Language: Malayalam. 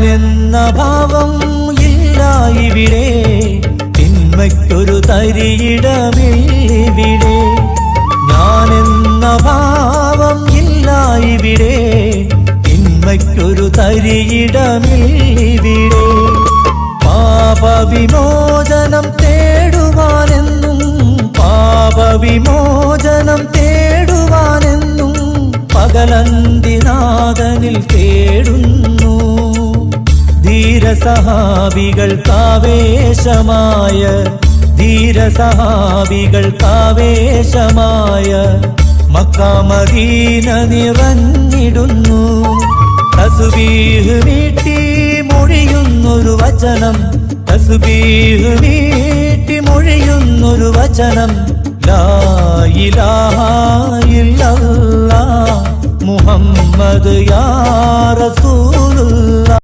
ഞാനെന്ന ഭാവം ഇല്ല ഇവിടെ, തിന്മയ്ക്കൊരു തരിയിടമില്ലിവിടെ. ഞാനെന്ന ഭാവം ഇല്ല ഇവിടെ, തിന്മയ്ക്കൊരു തരിയിടമില്ലിവിടെ. പാപവിമോചനം തേടുവാനെന്നും, പാപവിമോചനം തേടുവാനെന്നും പകലന്തിനാഥനിൽ തേടുന്നു. ധീരസഹാബികൾക്കാവേശമായ, ധീരസഹാബികൾക്കാവേശമായ മക്ക മദീന നിറഞ്ഞിടുന്നു. തസ്ബീഹ് മീട്ടി മൊഴിയുന്നൊരു വചനം, തസ്ബീഹ് മീട്ടി മൊഴിയുന്നൊരു വചനം, ലാ ഇലാഹ ഇല്ലല്ലാഹ് മുഹമ്മദ് യാ